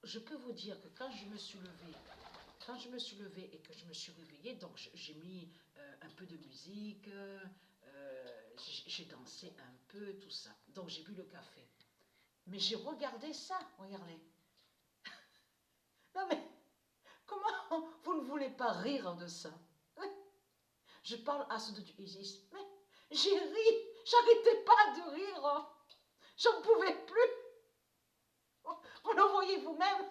je peux vous dire que quand je me suis levée, et que je me suis réveillée, donc j'ai mis un peu de musique, j'ai dansé un peu, tout ça. Donc j'ai bu le café. Mais j'ai regardé ça, regardez. Non mais, comment vous ne voulez pas rire de ça? Je parle à ceux de Isis, mais j'ai ri, j'arrêtais pas de rire. J'en pouvais plus. Vous le voyez vous-même.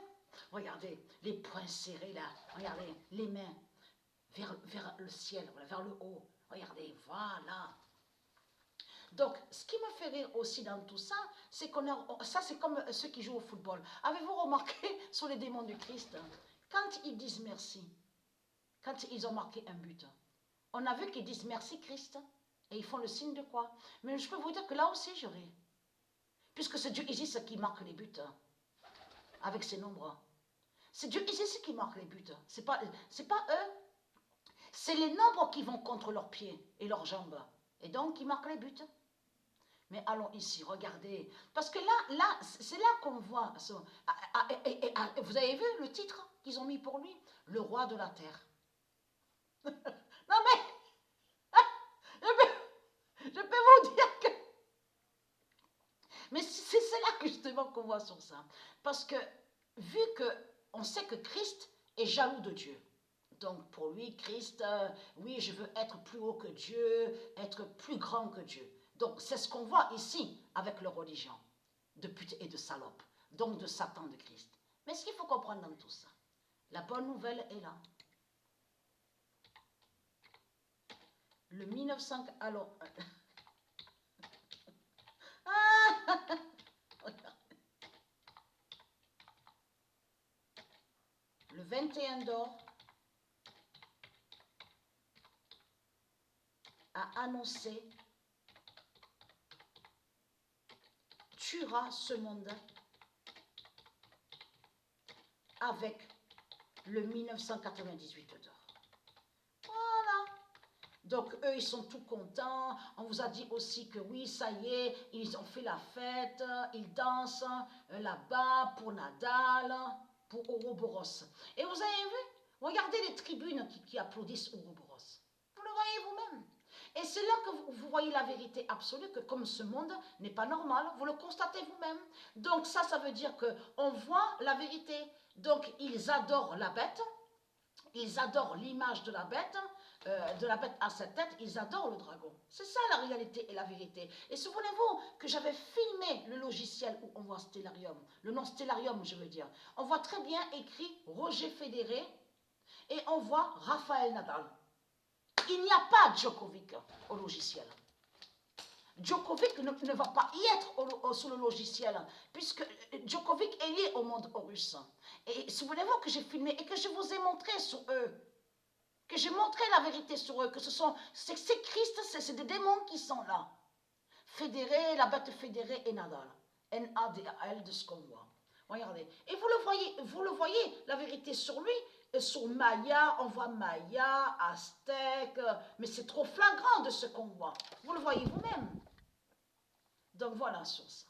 Regardez, les poings serrés là. Regardez, les mains vers le ciel, vers le haut. Regardez, voilà. Donc, ce qui me fait rire aussi dans tout ça, c'est ça c'est comme ceux qui jouent au football. Avez-vous remarqué sur les démons du Christ, quand ils disent merci, quand ils ont marqué un but, on a vu qu'ils disent merci Christ, et ils font le signe de quoi? Mais je peux vous dire que là aussi je ris. Puisque c'est Dieu Isis qui marque les buts, avec ses nombres. C'est Dieu Isis qui marque les buts. C'est pas eux. C'est les nombres qui vont contre leurs pieds et leurs jambes. Et donc, ils marquent les buts. Mais allons ici, regardez. Parce que là, c'est là qu'on voit. Vous avez vu le titre qu'ils ont mis pour lui? Le roi de la terre. Non mais, je peux vous dire que... Mais c'est là que justement qu'on voit sur ça. Parce que, vu qu'on sait que Christ est jaloux de Dieu. Donc pour lui, Christ, oui, je veux être plus haut que Dieu, être plus grand que Dieu. Donc c'est ce qu'on voit ici avec leur religion, de pute et de salope, donc de Satan de Christ. Mais ce qu'il faut comprendre dans tout ça, la bonne nouvelle est là. Le 1900... Alors... Le 21 d'or a annoncé: tuera ce monde avec le 1998 d'or. Voilà. Donc eux, ils sont tout contents. On vous a dit aussi que oui, ça y est, ils ont fait la fête, ils dansent là-bas pour Nadal, pour Ouroboros. Et vous avez vu, regardez les tribunes qui applaudissent Ouroboros. Vous le voyez vous-même. Et c'est là que vous voyez la vérité absolue, que comme ce monde n'est pas normal, vous le constatez vous-même. Donc ça veut dire qu'on voit la vérité. Donc ils adorent la bête, ils adorent l'image de la bête à cette tête, ils adorent le dragon. C'est ça la réalité et la vérité. Et souvenez-vous que j'avais filmé le logiciel où on voit Stellarium, le nom Stellarium je veux dire. On voit très bien écrit Roger Federer et on voit Rafael Nadal. Il n'y a pas Djokovic au logiciel. Djokovic ne va pas y être sur le logiciel, puisque Djokovic est lié au monde russe. Et souvenez-vous que j'ai filmé et que je vous ai montré sur eux, que j'ai montré la vérité sur eux, que c'est Christ, c'est des démons qui sont là. Federer, la bête Federer et Nadal. N-A-D-A-L de ce qu'on voit. Regardez. Et vous le voyez, la vérité sur lui. Et sur Maya, on voit Maya, Aztèque, mais c'est trop flagrant de ce qu'on voit. Vous le voyez vous-même. Donc voilà sur ça.